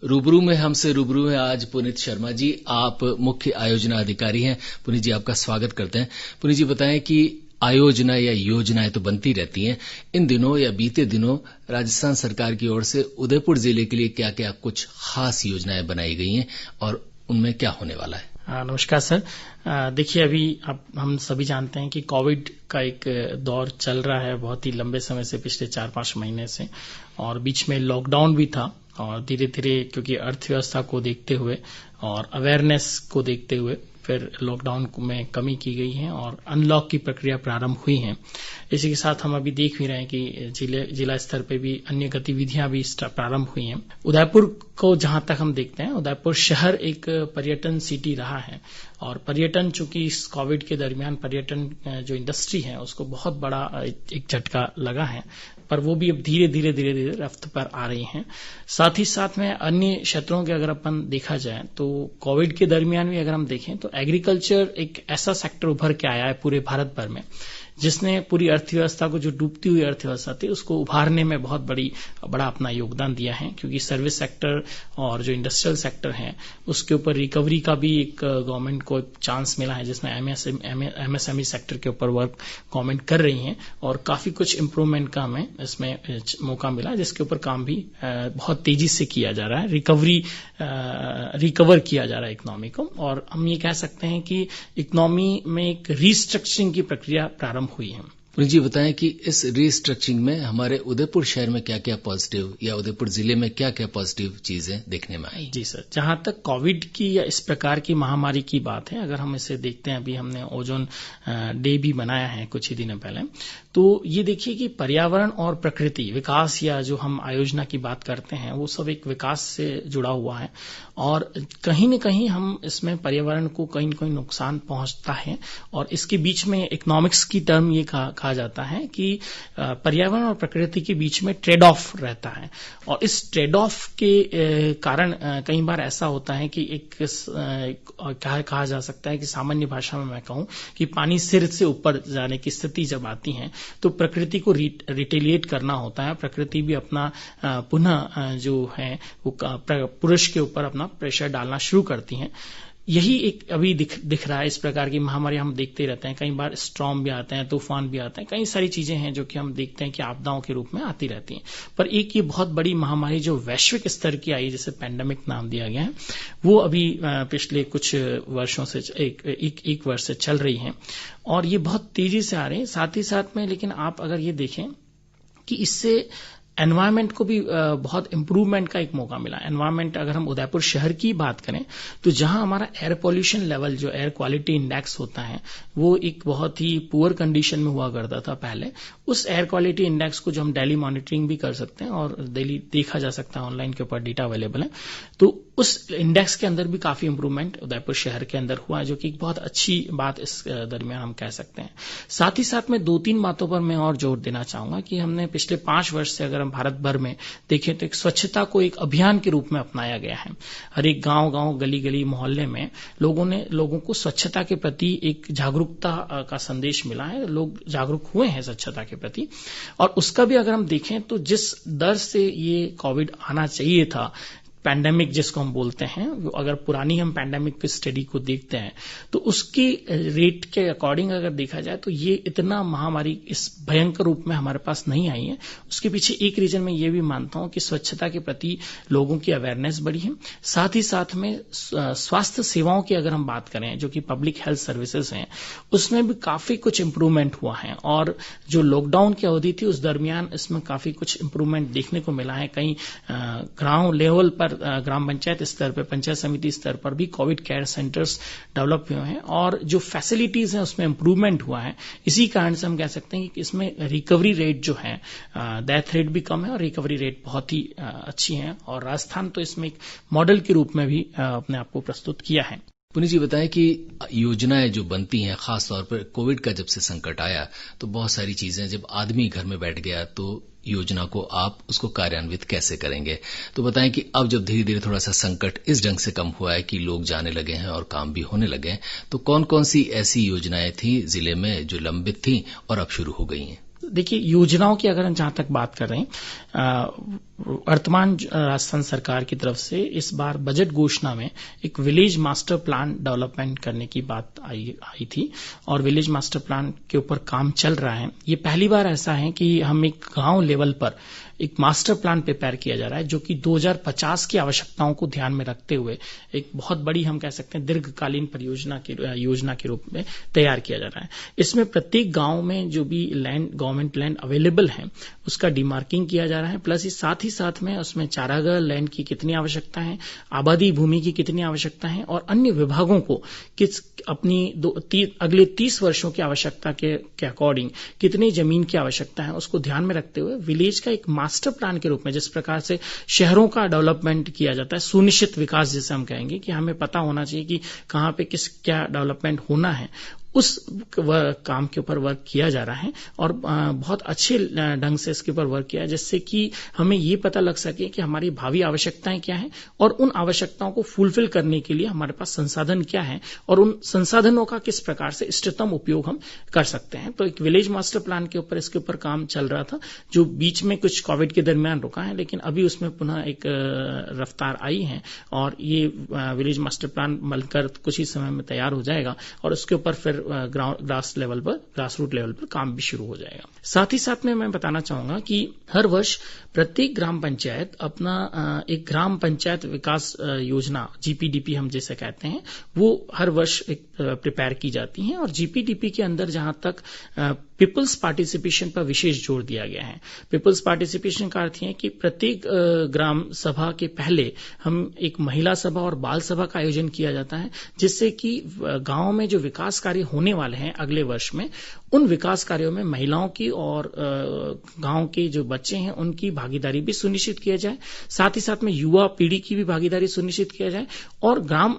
रूबरू में हमसे रूबरू है आज पुनीत शर्मा जी। आप मुख्य आयोजना अधिकारी हैं। पुनीत जी, आपका स्वागत करते हैं। पुनीत जी, बताएं कि आयोजना या योजनाएं तो बनती रहती हैं, इन दिनों या बीते दिनों राजस्थान सरकार की ओर से उदयपुर जिले के लिए क्या क्या कुछ खास योजनाएं बनाई गई हैं और उनमें क्या होने वाला है? नमस्कार सर। देखिए, अभी हम सभी जानते हैं कि कोविड का एक दौर चल रहा है बहुत ही लंबे समय से, पिछले 4-5 महीने से, और बीच में लॉकडाउन भी था। और धीरे धीरे क्योंकि अर्थव्यवस्था को देखते हुए और अवेयरनेस को देखते हुए फिर लॉकडाउन में कमी की गई है और अनलॉक की प्रक्रिया प्रारंभ हुई है। इसी के साथ हम अभी देख भी रहे हैं कि जिला स्तर पे भी अन्य गतिविधियां भी प्रारंभ हुई हैं। उदयपुर को जहां तक हम देखते हैं, उदयपुर शहर एक पर्यटन सिटी रहा है और पर्यटन, चूंकि इस कोविड के दरमियान पर्यटन जो इंडस्ट्री है उसको बहुत बड़ा एक झटका लगा है, पर वो भी अब धीरे धीरे रफ्त पर आ रही हैं। साथ ही साथ में अन्य क्षेत्रों के अगर अपन देखा जाए तो कोविड के दरमियान भी अगर हम देखें तो एग्रीकल्चर एक ऐसा सेक्टर उभर के आया है पूरे भारत भर में, जिसने पूरी अर्थव्यवस्था को, जो डूबती हुई अर्थव्यवस्था थी, उसको उभारने में बहुत बड़ा अपना योगदान दिया है। क्योंकि सर्विस सेक्टर और जो इंडस्ट्रियल सेक्टर है उसके ऊपर रिकवरी का भी एक गवर्नमेंट को एक चांस मिला है, जिसमें एमएसएमई सेक्टर के ऊपर वर्क गवर्नमेंट कर रही है और काफी कुछ इम्प्रूवमेंट का हमें इसमें मौका मिला, जिसके ऊपर काम भी बहुत तेजी से किया जा रहा है। रिकवर किया जा रहा है इकोनॉमी को, और हम ये कह सकते हैं कि इकोनॉमी में एक रीस्ट्रक्चरिंग की प्रक्रिया प्रारंभ हुई है। पुनीत जी, बताएं कि इस रीस्ट्रक्चरिंग में हमारे उदयपुर शहर में क्या क्या पॉजिटिव या उदयपुर जिले में क्या क्या पॉजिटिव चीजें देखने में आई? जी सर, जहां तक कोविड की या इस प्रकार की महामारी की बात है, अगर हम इसे देखते हैं, अभी हमने ओजोन डे भी बनाया है कुछ ही दिनों पहले, तो ये देखिए कि पर्यावरण और प्रकृति विकास, या जो हम आयोजना की बात करते हैं, वो सब एक विकास से जुड़ा हुआ है और कहीं न कहीं हम इसमें पर्यावरण को कहीं न कहीं नुकसान पहुंचता है। और इसके बीच में इकोनॉमिक्स की टर्म ये कहा जाता है कि पर्यावरण और प्रकृति के बीच में ट्रेड ऑफ रहता है, और इस ट्रेड ऑफ के कारण कई बार ऐसा होता है कि एक कहा जा सकता है कि सामान्य भाषा में मैं कहूं कि पानी सिर से ऊपर जाने की स्थिति जब आती है तो प्रकृति को रिटेलिएट करना होता है। प्रकृति भी अपना पुनः जो है वो पुरुष के ऊपर अपना प्रेशर डालना शुरू करती हैं। यही एक अभी दिख रहा है। इस प्रकार की महामारी हम देखते रहते हैं, कई बार स्टॉर्म भी आते हैं, तूफान भी आते हैं, कई सारी चीजें हैं जो कि हम देखते हैं कि आपदाओं के रूप में आती रहती हैं। पर एक ये बहुत बड़ी महामारी जो वैश्विक स्तर की आई, जिसे पैंडेमिक नाम दिया गया है, वो अभी पिछले कुछ वर्षों से एक वर्ष से चल रही है और ये बहुत तेजी से आ रही है। साथ ही साथ में लेकिन आप अगर ये देखें कि इससे एनवायरमेंट को भी बहुत इंप्रूवमेंट का एक मौका मिला। एनवायरमेंट, अगर हम उदयपुर शहर की बात करें तो जहां हमारा एयर पॉल्यूशन लेवल, जो एयर क्वालिटी इंडेक्स होता है, वो एक बहुत ही पुअर कंडीशन में हुआ करता था पहले। उस एयर क्वालिटी इंडेक्स को जो हम डेली मॉनिटरिंग भी कर सकते हैं और डेली देखा जा सकता है, ऑनलाइन के ऊपर डेटा अवेलेबल है, तो उस इंडेक्स के अंदर भी काफी इंप्रूवमेंट उदयपुर शहर के अंदर हुआ, जो कि एक बहुत अच्छी बात इस दरमियान हम कह सकते हैं। साथ ही साथ में 2-3 बातों पर मैं और जोर देना चाहूंगा कि हमने पिछले 5 वर्ष से अगर हम भारत भर में देखें तो एक स्वच्छता को एक अभियान के रूप में अपनाया गया है। हर एक गांव, गली मोहल्ले में लोगों को स्वच्छता के प्रति एक जागरूकता का संदेश मिला है। लोग जागरूक हुए हैं स्वच्छता के प्रति, और उसका भी अगर हम देखें तो जिस दर से ये कोविड आना चाहिए था, पैंडेमिक जिसको हम बोलते हैं, अगर पुरानी हम पैंडेमिक की स्टडी को देखते हैं तो उसकी रेट के अकॉर्डिंग अगर देखा जाए तो ये इतना महामारी इस भयंकर रूप में हमारे पास नहीं आई है। उसके पीछे एक रीजन मैं ये भी मानता हूं कि स्वच्छता के प्रति लोगों की अवेयरनेस बढ़ी है। साथ ही साथ में स्वास्थ्य सेवाओं की अगर हम बात करें, जो कि पब्लिक हेल्थ सर्विसेज हैं, उसमें भी काफी कुछ इंप्रूवमेंट हुआ है और जो लॉकडाउन की अवधि थी उस दरमियान इसमें काफी कुछ इंप्रूवमेंट देखने को मिला है। कई ग्राउंड लेवल पर, ग्राम पंचायत स्तर पर, पंचायत समिति स्तर पर भी कोविड केयर सेंटर्स डेवलप हुए हैं और जो फैसिलिटीज हैं उसमें इंप्रूवमेंट हुआ है। इसी कारण से हम कह सकते हैं कि इसमें रिकवरी रेट जो है, डेथ रेट भी कम है और रिकवरी रेट बहुत ही अच्छी है, और राजस्थान तो इसमें एक मॉडल के रूप में भी अपने आप को प्रस्तुत किया है। पुनीत जी, बताएं कि योजनाएं जो बनती हैं, खास तौर पर कोविड का जब से संकट आया तो बहुत सारी चीजें, जब आदमी घर में बैठ गया तो योजना को आप उसको कार्यान्वित कैसे करेंगे? तो बताएं कि अब जब धीरे धीरे थोड़ा सा संकट इस ढंग से कम हुआ है कि लोग जाने लगे हैं और काम भी होने लगे हैं, तो कौन कौन सी ऐसी योजनाएं थी जिले में जो लंबित थी और अब शुरू हो गई हैं? देखिए, योजनाओं की अगर हम जहां तक बात कर रहे हैं, वर्तमान राजस्थान सरकार की तरफ से इस बार बजट घोषणा में एक विलेज मास्टर प्लान डेवलपमेंट करने की बात आई थी और विलेज मास्टर प्लान के ऊपर काम चल रहा है। ये पहली बार ऐसा है कि हम एक गांव लेवल पर एक मास्टर प्लान प्रिपेयर किया जा रहा है, जो कि 2050 की आवश्यकताओं को ध्यान में रखते हुए एक बहुत बड़ी, हम कह सकते हैं, दीर्घकालीन परियोजना की योजना के रूप में तैयार किया जा रहा है। इसमें प्रत्येक गांव में जो भी लैंड, गवर्नमेंट लैंड अवेलेबल है, उसका डिमार्किंग किया जा रहा है। प्लस इस साथ ही साथ में उसमें चारागाह लैंड की कितनी आवश्यकता है, आबादी भूमि की कितनी आवश्यकता है और अन्य विभागों को किस अपनी अगले 30 वर्षों की आवश्यकता के अकॉर्डिंग कितनी जमीन की आवश्यकता है, उसको ध्यान में रखते हुए विलेज का एक मास्टर प्लान के रूप में, जिस प्रकार से शहरों का डेवलपमेंट किया जाता है, सुनिश्चित विकास जिसे हम कहेंगे, कि हमें पता होना चाहिए कि कहां पे क्या डेवलपमेंट होना है, उस काम के ऊपर वर्क किया जा रहा है और बहुत अच्छे ढंग से इसके ऊपर वर्क किया है, जिससे कि हमें ये पता लग सके कि हमारी भावी आवश्यकताएं क्या हैं और उन आवश्यकताओं को फुलफिल करने के लिए हमारे पास संसाधन क्या है और उन संसाधनों का किस प्रकार से इष्टतम उपयोग हम कर सकते हैं। तो एक विलेज मास्टर प्लान के ऊपर इसके ऊपर काम चल रहा था, जो बीच में कुछ कोविड के दरमियान रुका है, लेकिन अभी उसमें पुनः एक रफ्तार आई है और ये विलेज मास्टर प्लान बनकर कुछ ही समय में तैयार हो जाएगा और उसके ऊपर फिर ग्रास रूट लेवल पर काम भी शुरू हो जाएगा। साथ ही साथ में मैं बताना चाहूंगा कि हर वर्ष प्रत्येक ग्राम पंचायत अपना एक ग्राम पंचायत विकास योजना, जीपीडीपी हम जैसे कहते हैं, वो हर वर्ष एक प्रिपेयर की जाती हैं और जीपीडीपी के अंदर जहां तक पीपल्स पार्टिसिपेशन पर विशेष जोर दिया गया है। पीपल्स पार्टिसिपेशन का अर्थ है कि प्रत्येक ग्राम सभा के पहले हम एक महिला सभा और बाल सभा का आयोजन किया जाता है, जिससे कि गांव में जो विकास कार्य होने वाले हैं अगले वर्ष में, उन विकास कार्यों में महिलाओं की और गांव के जो बच्चे हैं उनकी भागीदारी भी सुनिश्चित किया जाए। साथ ही साथ में युवा पीढ़ी की भी भागीदारी सुनिश्चित किया जाए और ग्राम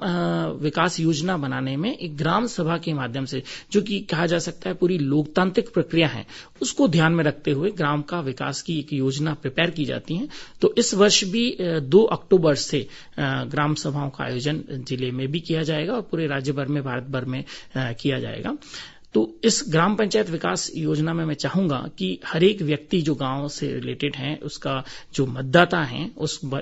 विकास योजना बनाने में एक ग्राम सभा के माध्यम से, जो कि कहा जा सकता है पूरी लोकतांत्रिक प्रक्रिया है, उसको ध्यान में रखते हुए ग्राम का विकास की एक योजना प्रिपेयर की जाती है। तो इस वर्ष भी 2 अक्टूबर से ग्राम सभाओं का आयोजन जिले में भी किया जाएगा और पूरे राज्य भर में, भारत भर में किया जाएगा। तो इस ग्राम पंचायत विकास योजना में मैं चाहूंगा कि हर एक व्यक्ति जो गांव से रिलेटेड है, उसका जो मतदाता है,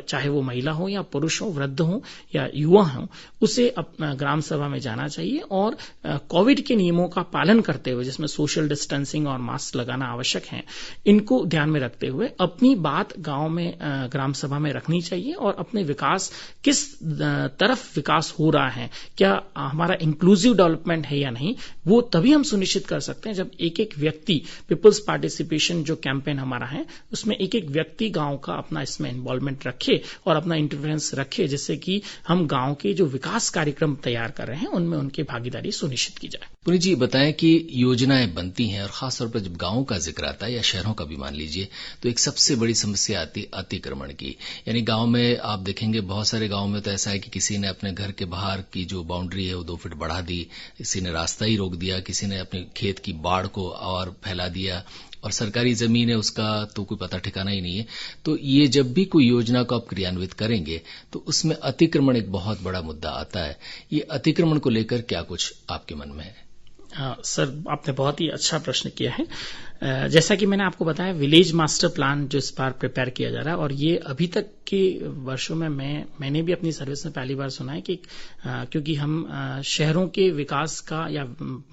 चाहे वो महिला हो या पुरुष हो, वृद्ध हो या युवा हो, उसे अपना ग्राम सभा में जाना चाहिए और कोविड के नियमों का पालन करते हुए, जिसमें सोशल डिस्टेंसिंग और मास्क लगाना आवश्यक है, इनको ध्यान में रखते हुए अपनी बात गांव में ग्राम सभा में रखनी चाहिए और अपने विकास, किस तरफ विकास हो रहा है, क्या हमारा इंक्लूसिव डेवलपमेंट है या नहीं, वो तभी सुनिश्चित कर सकते हैं जब एक एक व्यक्ति, पीपल्स पार्टिसिपेशन जो कैंपेन हमारा है, उसमें एक एक व्यक्ति गांव का अपना इसमें इन्वॉल्वमेंट रखे और अपना इंटरफेरेंस रखे, जिससे कि हम गांव के जो विकास कार्यक्रम तैयार कर रहे हैं उनमें उनकी भागीदारी सुनिश्चित की जाए। पुनीत जी, बताएं कि योजनाएं बनती हैं और खासतौर पर जब गांवों का जिक्र आता है या शहरों का भी मान लीजिए, तो एक सबसे बड़ी समस्या आती है अतिक्रमण की। यानी गांव में आप देखेंगे बहुत सारे गांव में तो ऐसा है कि किसी ने अपने घर के बाहर की जो बाउंड्री है वो 2 फीट बढ़ा दी, किसी ने रास्ता ही रोक दिया, किसी ने अपने खेत की बाड़ को और फैला दिया और सरकारी जमीन है उसका तो कोई पता ठिकाना ही नहीं है। तो ये जब भी कोई योजना को आप क्रियान्वित करेंगे तो उसमें अतिक्रमण एक बहुत बड़ा मुद्दा आता है। ये अतिक्रमण को लेकर क्या कुछ आपके मन में है? सर, आपने बहुत ही अच्छा प्रश्न किया है। जैसा कि मैंने आपको बताया, विलेज मास्टर प्लान जो इस बार प्रिपेयर किया जा रहा है और ये अभी तक के वर्षों में मैंने भी अपनी सर्विस में पहली बार सुना है कि क्योंकि हम शहरों के विकास का या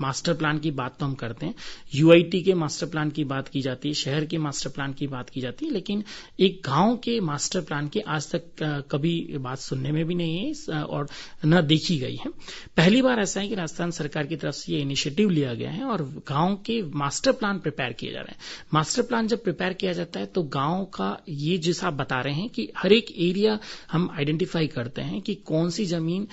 मास्टर प्लान की बात तो हम करते हैं, यूआईटी के मास्टर प्लान की बात की जाती है, शहर के मास्टर प्लान की बात की जाती है, लेकिन एक गांव के मास्टर प्लान की आज तक कभी बात सुनने में भी नहीं है और न देखी गई है। पहली बार ऐसा है कि राजस्थान सरकार की तरफ से ये इनिशिएटिव लिया गया है और गांव के मास्टर प्लान प्रिपेयर किए जा रहे हैं। मास्टर प्लान जब प्रिपेयर किया जाता है तो गांव का ये जैसा आप बता रहे हैं कि हर एक एरिया हम आइडेंटिफाई करते हैं कि कौन सी जमीन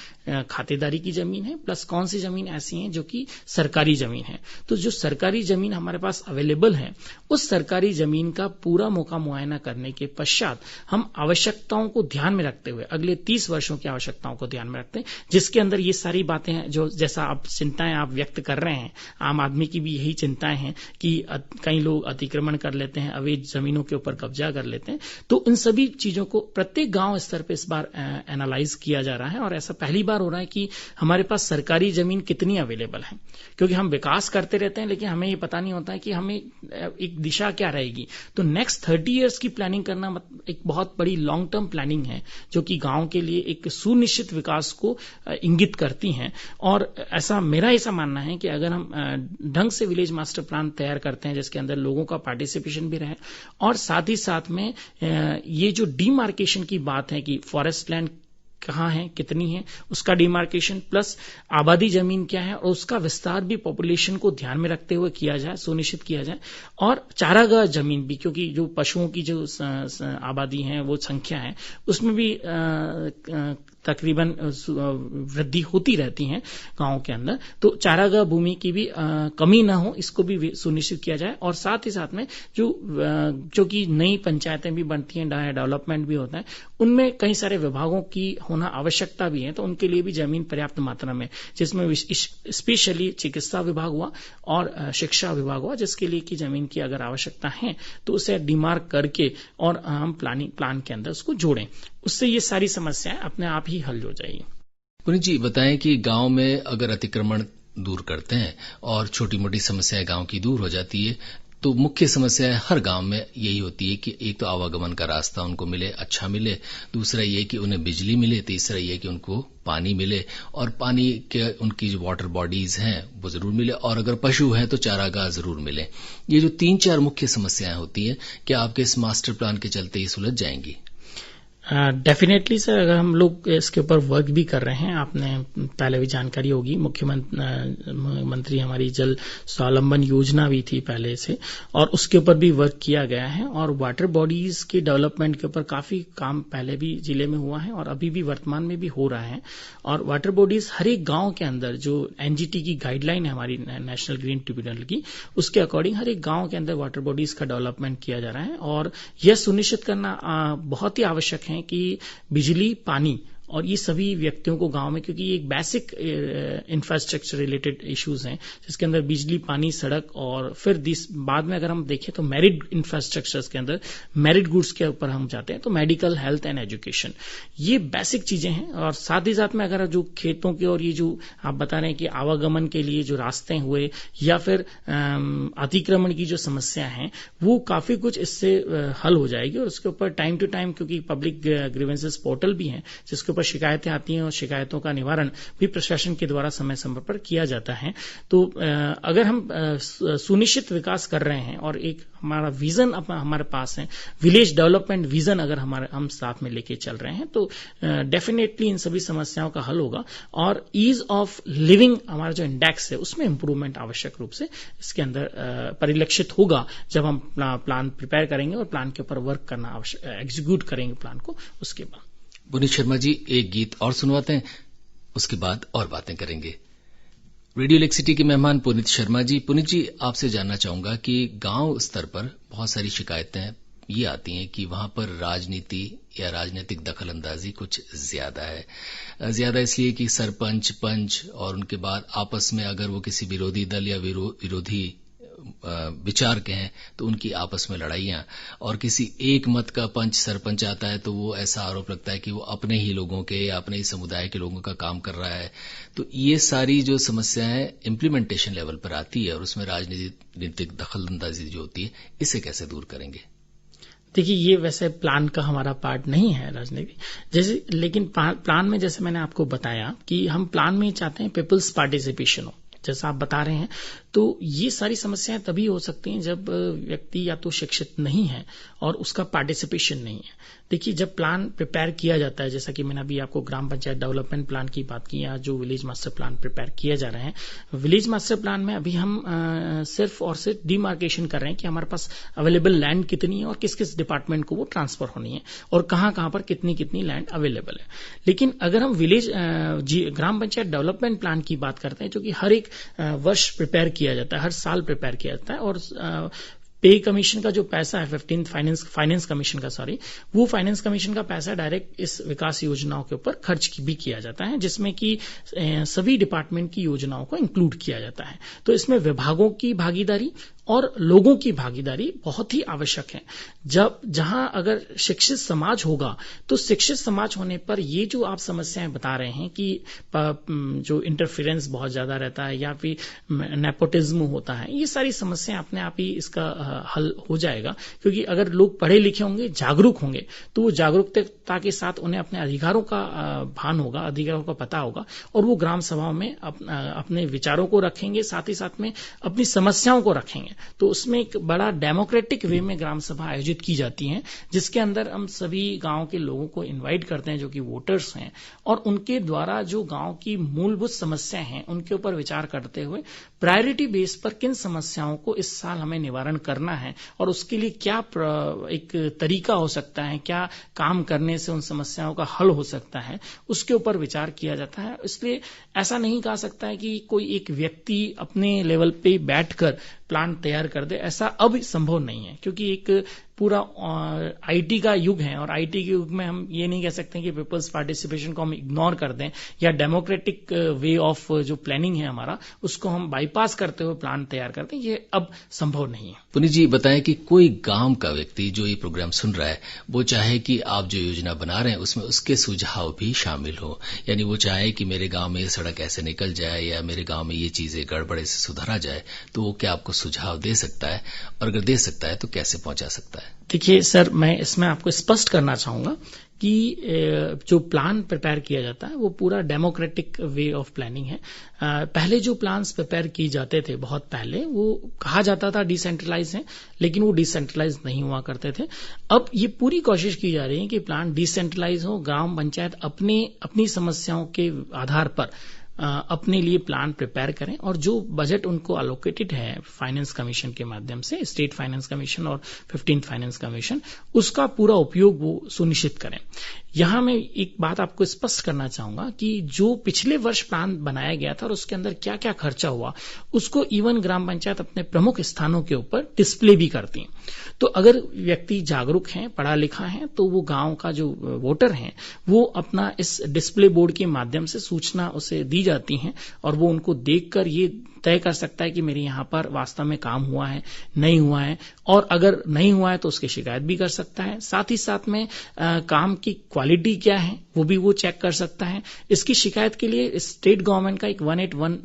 खातेदारी की जमीन है, प्लस कौन सी जमीन ऐसी है जो कि सरकारी जमीन है। तो जो सरकारी जमीन हमारे पास अवेलेबल है, उस सरकारी जमीन का पूरा मौका मुआयना करने के पश्चात हम आवश्यकताओं को ध्यान में रखते हुए, अगले 30 वर्षों की आवश्यकताओं को ध्यान में रखते हैं, जिसके अंदर ये सारी बातें हैं जो जैसा आप चिंताएं आप व्यक्त कर रहे हैं, आम आदमी की भी यही चिंताएं हैं कि कई लोग अतिक्रमण कर लेते हैं, अवैध जमीनों के ऊपर कब्जा कर लेते हैं। तो इन सभी चीजों को प्रत्येक गांव स्तर पे इस बार एनालाइज किया जा रहा है और ऐसा पहली बार हो रहा है कि हमारे पास सरकारी जमीन कितनी अवेलेबल है, क्योंकि हम विकास करते रहते हैं लेकिन हमें ये पता नहीं होता है कि हमें एक दिशा क्या रहेगी। तो नेक्स्ट 30 इयर्स की प्लानिंग करना एक बहुत बड़ी लॉन्ग टर्म प्लानिंग है जो कि गांव के लिए एक सुनिश्चित विकास को इंगित करती हैं। और मेरा ऐसा मानना है कि अगर हम ढंग से विलेज मास्टर प्लान तैयार करते हैं जिसके अंदर लोगों का पार्टिसिपेशन भी रहे और साथ ही साथ में ये जो डीमार्केशन की बात है कि फॉरेस्ट लैंड कहाँ है, कितनी है, उसका डिमार्केशन प्लस आबादी जमीन क्या है और उसका विस्तार भी पॉपुलेशन को ध्यान में रखते हुए किया जाए, सुनिश्चित किया जाए। और चारागाह जमीन भी, क्योंकि जो पशुओं की जो आबादी है वो संख्या है उसमें भी तकरीबन वृद्धि होती रहती है गांवों के अंदर। तो चारागाह भूमि की भी कमी ना हो, इसको भी सुनिश्चित किया जाए। और साथ ही साथ में जो कि नई पंचायतें भी बनती हैं, डेवलपमेंट भी होता है, उनमें कई सारे विभागों की होना आवश्यकता भी है। तो उनके लिए भी जमीन पर्याप्त मात्रा में, जिसमें स्पेशली चिकित्सा विभाग हुआ और शिक्षा विभाग हुआ, जिसके लिए की जमीन की अगर आवश्यकता है तो उसे डिमार्क करके और हम प्लान के अंदर उसको जोड़ें। उससे ये सारी समस्याएं अपने आप ही हल हो जाएगी। पुनीत जी बताएं कि गांव में अगर अतिक्रमण दूर करते हैं और छोटी मोटी समस्याएं गांव की दूर हो जाती है, तो मुख्य समस्या हर गांव में यही होती है कि एक तो आवागमन का रास्ता उनको मिले, अच्छा मिले, दूसरा ये कि उन्हें बिजली मिले, तीसरा ये कि उनको पानी मिले और पानी के उनकी जो वाटर बॉडीज हैं वो जरूर मिले, और अगर पशु हैं तो चारागाह जरूर मिले। ये जो 3-4 मुख्य समस्याएं होती हैं, क्या आपके इस मास्टर प्लान के चलते ये सुलझ जाएंगी? डेफिनेटली सर, अगर हम लोग इसके ऊपर वर्क भी कर रहे हैं, आपने पहले भी जानकारी होगी, मुख्यमंत्री हमारी जल स्वावलंबन योजना भी थी पहले से और उसके ऊपर भी वर्क किया गया है। और वाटर बॉडीज के डेवलपमेंट के ऊपर काफी काम पहले भी जिले में हुआ है और अभी भी वर्तमान में भी हो रहा है। और वाटर बॉडीज हर एक गांव के अंदर, जो एनजीटी की गाइडलाइन है हमारी नेशनल ग्रीन ट्रिब्यूनल की, उसके अकॉर्डिंग हर एक गांव के अंदर वाटर बॉडीज का डेवलपमेंट किया जा रहा है। और यह सुनिश्चित करना बहुत ही आवश्यक है कि बिजली, पानी और ये सभी व्यक्तियों को गांव में, क्योंकि ये एक बेसिक इंफ्रास्ट्रक्चर रिलेटेड इश्यूज हैं जिसके अंदर बिजली, पानी, सड़क और फिर बाद में अगर हम देखें तो मैरिड इंफ्रास्ट्रक्चर्स के अंदर मैरिड गुड्स के ऊपर हम जाते हैं, तो मेडिकल, हेल्थ एंड एजुकेशन, ये बेसिक चीजें हैं। और साथ ही साथ में अगर जो खेतों के और ये जो आप बता रहे हैं कि आवागमन के लिए जो रास्ते हुए या फिर अतिक्रमण की जो समस्या है वो काफी कुछ इससे हल हो जाएगी। और उसके ऊपर टाइम टू टाइम, क्योंकि पब्लिक ग्रीवेंसेस पोर्टल भी है जिसके पर शिकायतें आती हैं और शिकायतों का निवारण भी प्रशासन के द्वारा समय समय पर किया जाता है। तो अगर हम सुनिश्चित विकास कर रहे हैं और एक हमारा विजन हमारे पास है, विलेज डेवलपमेंट विजन अगर हम साथ में लेके चल रहे हैं, तो डेफिनेटली इन सभी समस्याओं का हल होगा। और ईज ऑफ लिविंग हमारा जो इंडेक्स है उसमें इंप्रूवमेंट आवश्यक रूप से इसके अंदर परिलक्षित होगा जब हम प्लान प्रिपेयर करेंगे और प्लान के ऊपर वर्क करना एग्जीक्यूट करेंगे प्लान को। उसके बाद पुनीत शर्मा जी एक गीत और सुनवाते हैं, उसके बाद और बातें करेंगे। रेडियो लेक सिटी के मेहमान पुनीत शर्मा जी। पुनीत जी, आपसे जानना चाहूंगा कि गांव स्तर पर बहुत सारी शिकायतें ये आती हैं कि वहां पर राजनीति या राजनीतिक दखलंदाजी कुछ ज्यादा है। ज्यादा इसलिए कि सरपंच, पंच और उनके बाद आपस में अगर वो किसी विरोधी दल या विरोधी विचार के हैं तो उनकी आपस में लड़ाइयां, और किसी एक मत का पंच सरपंच आता है तो वो ऐसा आरोप लगता है कि वो अपने ही लोगों के या अपने ही समुदाय के लोगों का काम कर रहा है। तो ये सारी जो समस्याएं इम्प्लीमेंटेशन लेवल पर आती है और उसमें राजनीतिक दखलंदाजी जो होती है, इसे कैसे दूर करेंगे? देखिए, ये वैसे प्लान का हमारा पार्ट नहीं है राजनीति जैसे, लेकिन प्लान में जैसे मैंने आपको बताया कि हम प्लान में चाहते हैं पीपल्स पार्टिसिपेशन हो, जैसा आप बता रहे हैं। तो ये सारी समस्याएं तभी हो सकती हैं जब व्यक्ति या तो शिक्षित नहीं है और उसका पार्टिसिपेशन नहीं है। देखिए, जब प्लान प्रिपेयर किया जाता है, जैसा कि मैंने अभी आपको ग्राम पंचायत डेवलपमेंट प्लान की बात की या जो विलेज मास्टर प्लान प्रिपेयर किए जा रहे हैं, विलेज मास्टर प्लान में अभी हम सिर्फ और सिर्फ डिमार्केशन कर रहे हैं कि हमारे पास अवेलेबल लैंड कितनी है और किस किस डिपार्टमेंट को वो ट्रांसफर होनी है और कहां कहां पर कितनी कितनी लैंड अवेलेबल है। लेकिन अगर हम ग्राम पंचायत डेवलपमेंट प्लान की बात करते हैं, जो कि हर एक वर्ष प्रिपेयर किया जाता है, हर साल प्रिपेयर किया जाता है, और पे कमीशन का जो पैसा है 15th फाइनेंस कमीशन का, वो फाइनेंस कमीशन का पैसा डायरेक्ट इस विकास योजनाओं के ऊपर खर्च भी किया जाता है, जिसमें कि सभी डिपार्टमेंट की योजनाओं को इंक्लूड किया जाता है। तो इसमें विभागों की भागीदारी और लोगों की भागीदारी बहुत ही आवश्यक है। जहां अगर शिक्षित समाज होगा तो शिक्षित समाज होने पर ये जो आप समस्याएं बता रहे हैं कि जो इंटरफेरेंस बहुत ज्यादा रहता है या फिर नेपोटिज्म होता है, ये सारी समस्याएं अपने आप ही इसका हल हो जाएगा। क्योंकि अगर लोग पढ़े लिखे होंगे, जागरूक होंगे, तो वो जागरूकता के साथ उन्हें अपने अधिकारों का भान होगा, अधिकारों का पता होगा और वो ग्राम सभाओं में अपने विचारों को रखेंगे, साथ ही साथ में अपनी समस्याओं को रखेंगे। तो उसमें एक बड़ा डेमोक्रेटिक वे में ग्राम सभा आयोजित की जाती हैं, जिसके अंदर हम सभी गांव के लोगों को इनवाइट करते हैं जो कि वोटर्स हैं, और उनके द्वारा जो गांव की मूलभूत समस्याएं हैं उनके ऊपर विचार करते हुए प्रायोरिटी बेस पर किन समस्याओं को इस साल हमें निवारण करना है और उसके लिए क्या एक तरीका हो सकता है, क्या काम करने से उन समस्याओं का हल हो सकता है, उसके ऊपर विचार किया जाता है। इसलिए ऐसा नहीं कहा सकता है कि कोई एक व्यक्ति अपने लेवल पे बैठकर प्लान तैयार कर दे, ऐसा अब संभव नहीं है। क्योंकि एक पूरा आईटी का युग है और आईटी के युग में हम ये नहीं कह सकते कि पीपल्स पार्टिसिपेशन को हम इग्नोर कर दें या डेमोक्रेटिक वे ऑफ जो प्लानिंग है हमारा उसको हम बाईपास करते हुए प्लान तैयार करते हैं, ये अब संभव नहीं है। पुनीत जी बताएं कि कोई गांव का व्यक्ति जो ये प्रोग्राम सुन रहा है वो चाहे कि आप जो योजना बना रहे हैं उसमें उसके सुझाव भी शामिल हो, यानी वो चाहे कि मेरे गांव में ये सड़क ऐसे निकल जाए या मेरे गांव में ये चीजें गड़बड़े से सुधारा जाए, तो वो क्या आपको सुझाव दे सकता है, और अगर दे सकता है तो कैसे पहुंचा सकता है? देखिए सर, मैं इसमें आपको स्पष्ट करना चाहूंगा कि जो प्लान प्रिपेयर किया जाता है वो पूरा डेमोक्रेटिक वे ऑफ प्लानिंग है। पहले जो प्लान्स प्रिपेयर किए जाते थे बहुत पहले, वो कहा जाता था डिसेंट्रलाइज है, लेकिन वो डिसेंट्रलाइज नहीं हुआ करते थे। अब ये पूरी कोशिश की जा रही है कि प्लान डिसेंट्रलाइज हो, ग्राम पंचायत अपनी समस्याओं के आधार पर अपने लिए प्लान प्रिपेयर करें और जो बजट उनको एलोकेटेड है फाइनेंस कमीशन के माध्यम से, स्टेट फाइनेंस कमीशन और 15th फाइनेंस कमीशन, उसका पूरा उपयोग वो सुनिश्चित करें। यहां मैं एक बात आपको स्पष्ट करना चाहूंगा कि जो पिछले वर्ष प्लान बनाया गया था और उसके अंदर क्या क्या खर्चा हुआ, उसको इवन ग्राम पंचायत अपने प्रमुख स्थानों के ऊपर डिस्प्ले भी करती है। तो अगर व्यक्ति जागरूक है, पढ़ा लिखा है, तो वो गांव का जो वोटर है वो अपना इस डिस्प्ले बोर्ड के माध्यम से सूचना उसे दी जाती हैं और वो उनको देखकर ये तय कर सकता है कि मेरे यहाँ पर वास्तव में काम हुआ है, नहीं हुआ है, और अगर नहीं हुआ है तो उसकी शिकायत भी कर सकता है। साथ ही साथ में काम की क्वालिटी क्या है वो भी वो चेक कर सकता है। इसकी शिकायत के लिए स्टेट गवर्नमेंट का एक 181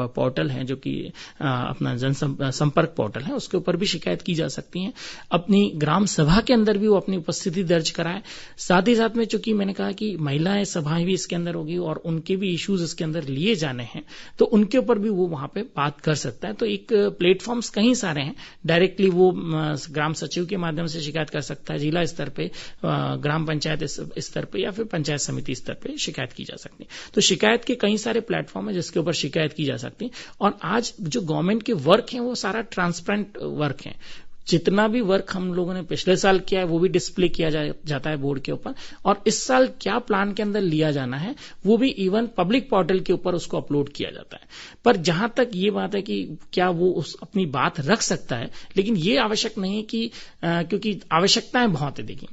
पोर्टल है जो कि अपना जनसंपर्क पोर्टल है, उसके ऊपर भी शिकायत की जा सकती है। अपनी ग्राम सभा के अंदर भी वो अपनी उपस्थिति दर्ज कराए। साथ ही साथ में चूंकि मैंने कहा कि महिलाएं सभाएं भी इसके अंदर होगी और उनके भी इश्यूज इसके अंदर लिए जाने हैं, तो उनके ऊपर भी वो वहां पे बात कर सकता है। तो एक प्लेटफॉर्म्स कई सारे हैं, डायरेक्टली वो ग्राम सचिव के माध्यम से शिकायत कर सकता है, जिला स्तर पे, ग्राम पंचायत स्तर पे या फिर पंचायत समिति स्तर पे शिकायत की जा सकती है। तो शिकायत के कई सारे प्लेटफॉर्म है जिसके ऊपर शिकायत की जा सकती है। और आज जो गवर्नमेंट के वर्क है वो सारा ट्रांसपेरेंट वर्क है। जितना भी वर्क हम लोगों ने पिछले साल किया है वो भी डिस्प्ले किया जाता है बोर्ड के ऊपर, और इस साल क्या प्लान के अंदर लिया जाना है वो भी इवन पब्लिक पोर्टल के ऊपर उसको अपलोड किया जाता है। पर जहां तक ये बात है कि क्या वो अपनी बात रख सकता है, लेकिन ये आवश्यक नहीं है कि क्योंकि आवश्यकताएं बहुत है। देखिए,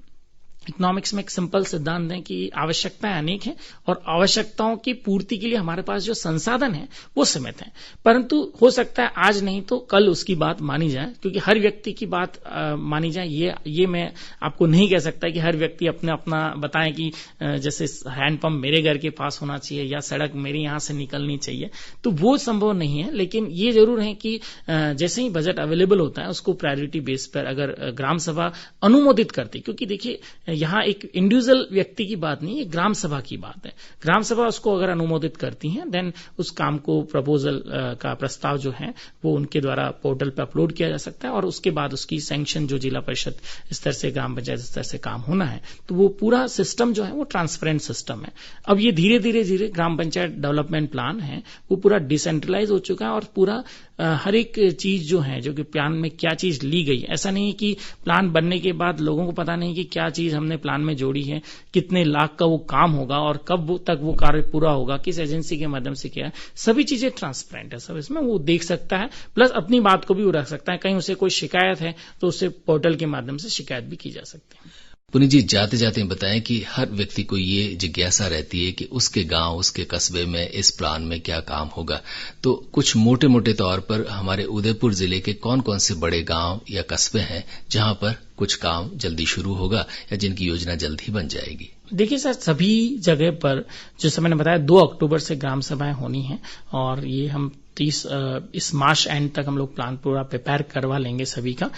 इकोनॉमिक्स में एक सिंपल सिद्धांत है कि आवश्यकताएं अनेक हैं और आवश्यकताओं की पूर्ति के लिए हमारे पास जो संसाधन है वो सीमित है। परंतु हो सकता है आज नहीं तो कल उसकी बात मानी जाए, क्योंकि हर व्यक्ति की बात मानी जाए ये मैं आपको नहीं कह सकता कि हर व्यक्ति अपना बताएं कि जैसे हैंडपंप मेरे घर के पास होना चाहिए या सड़क मेरे यहां से निकलनी चाहिए, तो वो संभव नहीं है। लेकिन ये जरूर है कि जैसे ही बजट अवेलेबल होता है उसको प्रायोरिटी बेस पर अगर ग्राम सभा अनुमोदित करती, क्योंकि देखिए यहां एक इंडिविजुअल व्यक्ति की बात नहीं, ये ग्राम सभा की बात है। ग्राम सभा उसको अगर अनुमोदित करती है देन उस काम को प्रपोजल का प्रस्ताव जो है वो उनके द्वारा पोर्टल पर अपलोड किया जा सकता है और उसके बाद उसकी सैंक्शन जो जिला परिषद स्तर से, ग्राम पंचायत स्तर से काम होना है, तो वो पूरा सिस्टम जो है वो ट्रांसपेरेंट सिस्टम है। अब ये धीरे धीरे ग्राम पंचायत डेवलपमेंट प्लान है वो पूरा डिसेंट्रलाइज हो चुका है और पूरा हर एक चीज जो है, जो कि प्लान में क्या चीज ली गई, ऐसा नहीं कि प्लान बनने के बाद लोगों को पता नहीं कि क्या चीज हमने प्लान में जोड़ी है, कितने लाख का वो काम होगा और कब तक वो कार्य पूरा होगा, किस एजेंसी के माध्यम से किया है, सभी चीजें ट्रांसपेरेंट है। सब इसमें वो देख सकता है, प्लस अपनी बात को भी वो रख सकता है। कहीं उसे कोई शिकायत है तो उसे पोर्टल के माध्यम से शिकायत भी की जा सकती है। पुनीत जी, जाते जाते बताएं कि हर व्यक्ति को ये जिज्ञासा रहती है कि उसके गांव, उसके कस्बे में इस प्लान में क्या काम होगा। तो कुछ मोटे मोटे तौर पर हमारे उदयपुर जिले के कौन कौन से बड़े गांव या कस्बे हैं जहां पर कुछ काम जल्दी शुरू होगा या जिनकी योजना जल्द ही बन जाएगी? देखिए सर, सभी जगह पर जैसे मैंने बताया 2 अक्टूबर से ग्राम सभाएं होनी हैं और ये हम इस मार्च एंड तक हम लोग प्लान पूरा प्रिपेयर करवा लेंगे सभी का।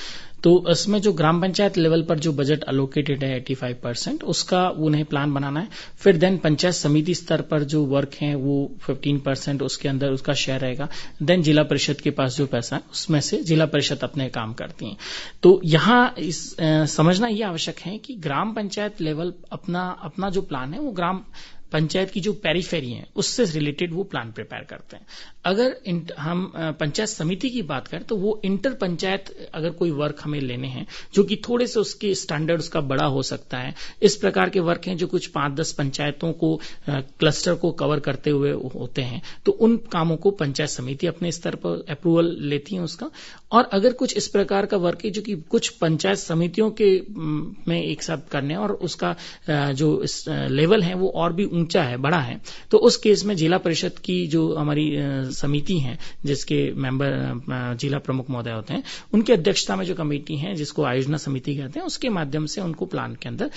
तो इसमें जो ग्राम पंचायत लेवल पर जो बजट अलोकेटेड है 85%, उसका उन्हें प्लान बनाना है। फिर देन पंचायत समिति स्तर पर जो वर्क है वो 15% उसके अंदर उसका शेयर रहेगा। देन जिला परिषद के पास जो पैसा है उसमें से जिला परिषद अपने काम करती है। तो यहाँ समझना ये आवश्यक है कि ग्राम पंचायत लेवल अपना जो प्लान है वो ग्राम पंचायत की जो पेरिफेरी है उससे रिलेटेड वो प्लान प्रिपेयर करते हैं। अगर हम पंचायत समिति की बात करें तो वो इंटर पंचायत अगर कोई वर्क हमें लेने हैं जो कि थोड़े से उसके स्टैंडर्ड उसका बड़ा हो सकता है, इस प्रकार के वर्क हैं जो कुछ 5-10 पंचायतों को क्लस्टर को कवर करते हुए होते हैं, तो उन कामों को पंचायत समिति अपने स्तर पर अप्रूवल लेती है उसका। और अगर कुछ इस प्रकार का वर्क है जो कि कुछ पंचायत समितियों के में एक साथ करने और उसका जो लेवल है वो और भी ऊंचा है, बड़ा है, तो उस केस में जिला परिषद की जो हमारी समिति है जिसके मेंबर जिला प्रमुख महोदय होते हैं, उनकी अध्यक्षता में जो कमेटी है जिसको आयोजना समिति कहते हैं, उसके माध्यम से उनको प्लान के अंदर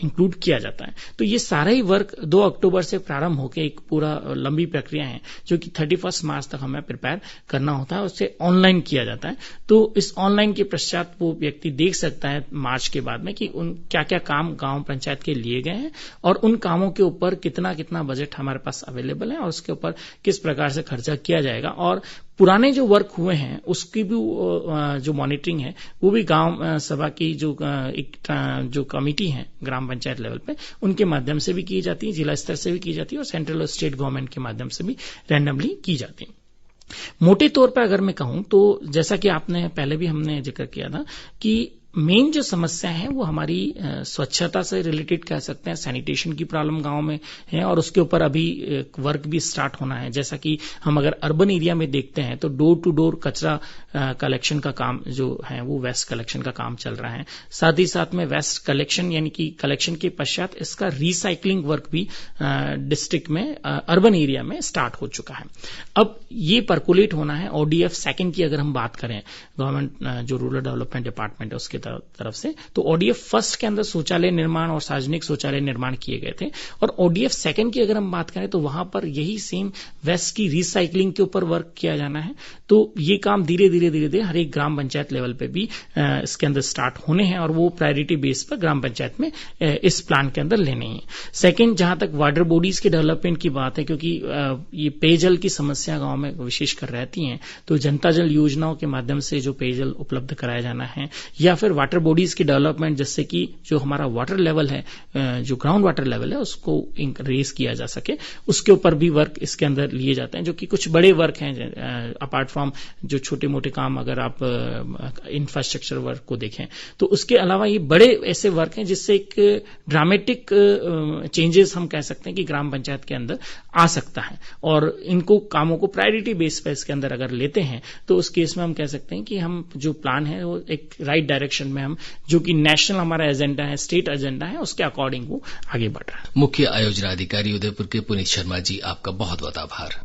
इंक्लूड किया जाता है। तो ये सारा ही वर्क 2 अक्टूबर से प्रारंभ होकर एक पूरा लंबी प्रक्रिया है जो कि 31 मार्च तक हमें प्रिपेयर करना होता है, उससे ऑनलाइन किया जाता है। तो इस ऑनलाइन के पश्चात वो व्यक्ति देख सकता है मार्च के बाद में कि उन क्या क्या काम गांव पंचायत के लिए गए हैं और उन कामों के ऊपर कितना बजट हमारे पास अवेलेबल है और उसके ऊपर किस प्रकार से खर्चा किया जाएगा। और पुराने जो वर्क हुए हैं उसकी भी जो मॉनिटरिंग है वो भी गांव सभा की जो कमेटी है ग्राम पंचायत लेवल पे, उनके माध्यम से भी की जाती है, जिला स्तर से भी की जाती है और सेंट्रल और स्टेट गवर्नमेंट के माध्यम से भी रैंडमली की जाती है। मोटे तौर पर अगर मैं कहूं तो जैसा कि आपने पहले भी हमने जिक्र किया था कि मेन जो समस्या है वो हमारी स्वच्छता से रिलेटेड कह सकते हैं, सैनिटेशन की प्रॉब्लम गांव में है और उसके ऊपर अभी वर्क भी स्टार्ट होना है। जैसा कि हम अगर अर्बन एरिया में देखते हैं तो डोर टू डोर कचरा कलेक्शन का काम जो है वो वेस्ट कलेक्शन का काम चल रहा है। साथ ही साथ में वेस्ट कलेक्शन यानी कि कलेक्शन के पश्चात इसका रिसाइकलिंग वर्क भी डिस्ट्रिक्ट में अर्बन एरिया में स्टार्ट हो चुका है। अब ये परकुलेट होना है। ODF सेकेंड की अगर हम बात करें, गवर्नमेंट जो रूरल डेवलपमेंट डिपार्टमेंट है उसके तरफ से, तो ODF फर्स्ट के अंदर शौचालय निर्माण और सार्वजनिक शौचालय निर्माण किए गए थे और ODF सेकेंड की अगर हम बात करें तो वहां पर यही सेम वेस्ट की रिसाइकलिंग के ऊपर वर्क किया जाना है। तो ये काम धीरे धीरे हर एक ग्राम पंचायत लेवल पे भी इसके अंदर स्टार्ट होने हैं और वो प्रायोरिटी बेस पर ग्राम पंचायत में इस प्लान के अंदर लेने हैं। सेकेंड, जहां तक वाटर बॉडीज के डेवलपमेंट की बात है, क्योंकि ये पेयजल की समस्या गांव में विशेषकर रहती है, तो जनता जल योजनाओं के माध्यम से जो पेयजल उपलब्ध कराया जाना है या फिर वाटर बॉडीज की डेवलपमेंट जिससे कि जो हमारा वाटर लेवल है, जो ग्राउंड वाटर लेवल है, उसको रेज किया जा सके, उसके ऊपर भी वर्क इसके अंदर लिए जाते हैं, जो कि कुछ बड़े वर्क हैं अपार्ट फ्रॉम जो छोटे मोटे काम अगर आप इंफ्रास्ट्रक्चर वर्क को देखें। तो उसके अलावा ये बड़े ऐसे वर्क हैं जिससे एक ड्रामेटिक चेंजेस हम कह सकते हैं कि ग्राम पंचायत के अंदर आ सकता है और इनको कामों को प्रायोरिटी बेस पे इसके अंदर अगर लेते हैं तो उस केस में हम कह सकते हैं कि हम जो प्लान है वो एक राइट डायरेक्शन में हम जो कि नेशनल हमारा एजेंडा है, स्टेट एजेंडा है, उसके अकॉर्डिंग वो आगे बढ़ रहा है। मुख्य आयोजना अधिकारी उदयपुर के पुनीत शर्मा जी, आपका बहुत बहुत आभार।